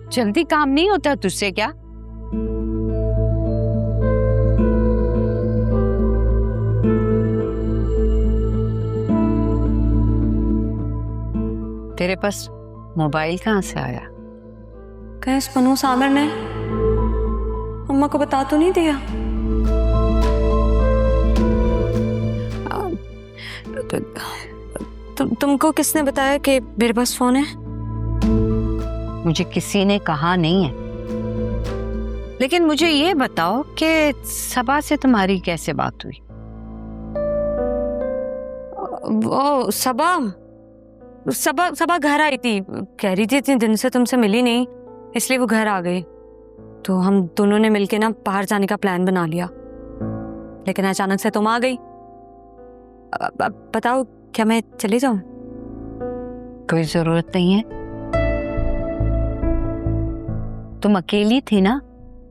जल्दी काम नहीं होता तुझसे क्या? तेरे पास मोबाइल कहाँ से आया? कैस मनोज आमिर ने अम्मा को बता तो नहीं दिया? तुमको किसने बताया कि मेरे पास फोन है? मुझे किसी ने कहा नहीं है, लेकिन मुझे ये बताओ कि सबा से तुम्हारी कैसे बात हुई? वो सबा घर आई थी, कह रही थी इतने दिन से तुमसे मिली नहीं, इसलिए वो घर आ गई। तो हम दोनों ने मिलके ना बाहर जाने का प्लान बना लिया, लेकिन अचानक से तुम आ गई। बताओ क्या मैं चली जाऊं? कोई जरूरत नहीं है, तुम अकेली थी ना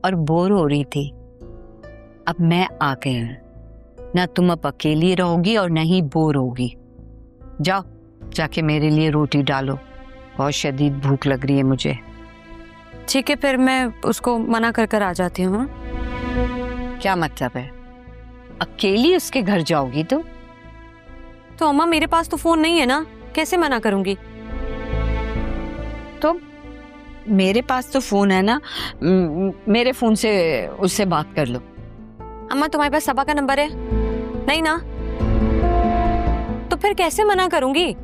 और बोर हो रही थी। अब मैं आ गई हूं ना, तुम अब अकेली रहोगी और ना ही बोर होगी। जाओ जाके मेरे लिए रोटी डालो, बहुत शदीद भूख लग रही है मुझे। ठीक है, फिर मैं उसको मना कर कर आ जाती हूँ। क्या मतलब है? अकेली उसके घर जाओगी तो अम्मा मेरे पास तो फोन नहीं है ना, कैसे मना करूंगी? तो मेरे पास तो फोन है ना, मेरे फोन से उससे बात कर लो। अम्मा तुम्हारे पास सबा का नंबर है? नहीं ना, तो फिर कैसे मना करूंगी?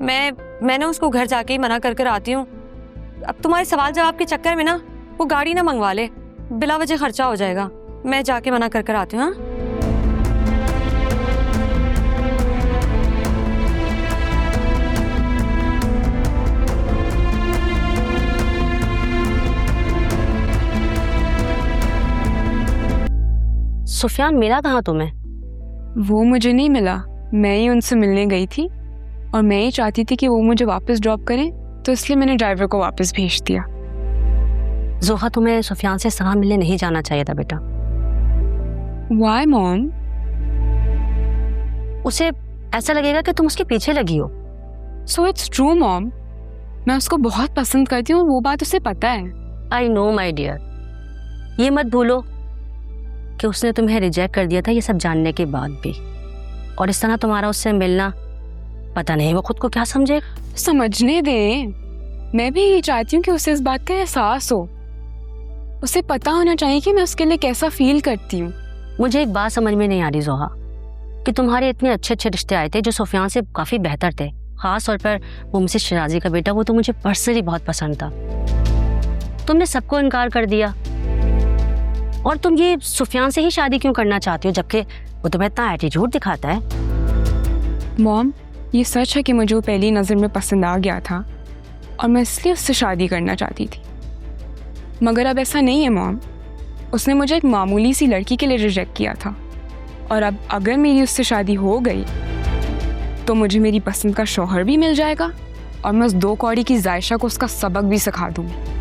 मैंने उसको घर जाके ही मना कर कर आती हूँ। अब तुम्हारे सवाल जवाब के चक्कर में ना वो गाड़ी ना मंगवा ले, बिला वजह खर्चा हो जाएगा। मैं जाके मना कर कर आती हूँ। हाँ सुफियान मिला कहाँ तुम्हें? वो मुझे नहीं मिला, मैं ही उनसे मिलने गई थी और मैं ही चाहती थी कि वो मुझे वापस ड्रॉप करें, तो इसलिए मैंने ड्राइवर को वापस भेज दिया। जोहा तुम्हें सुफियान से सलाम मिलने नहीं जाना चाहिए था बेटा। Why mom? उसे ऐसा लगेगा कि तुम उसके पीछे लगी हो। So it's true मॉम, मैं उसको बहुत पसंद करती हूँ और वो बात उसे पता है। आई नो माई डियर, ये मत भूलो कि उसने तुम्हें रिजेक्ट कर दिया था, ये सब जानने के बाद भी। और इस तरह तुम्हारा उससे मिलना, पता नहीं वो खुद को क्या समझेगा। समझने दें, मैं भी यही चाहती हूँ कि उसे इस बात का एहसास हो। उसे पता होना चाहिए कि मैं उसके लिए कैसा फील करती हूँ। मुझे एक बात समझ में नहीं आ रही जोहा, कि तुम्हारे इतने अच्छे अच्छे रिश्ते आए थे जो सुफियान से काफ़ी बेहतर थे, ख़ास तौर पर वो मिसेस शिराजी का बेटा, वो तो मुझे पर्सनली बहुत पसंद था। तुमने सबको इनकार कर दिया और तुम ये सुफियान से ही शादी क्यों करना चाहती हो, जबकि वो तुम्हें इतना एटीट्यूड दिखाता है। मॉम, ये सच है कि मुझे वो पहली नज़र में पसंद आ गया था और मैं इसलिए उससे शादी करना चाहती थी, मगर अब ऐसा नहीं है मॉम। उसने मुझे एक मामूली सी लड़की के लिए रिजेक्ट किया था और अब अगर मेरी उससे शादी हो गई तो मुझे मेरी पसंद का शौहर भी मिल जाएगा और मैं उस दो कौड़ी की जायशा को उसका सबक भी सिखा दूँगी।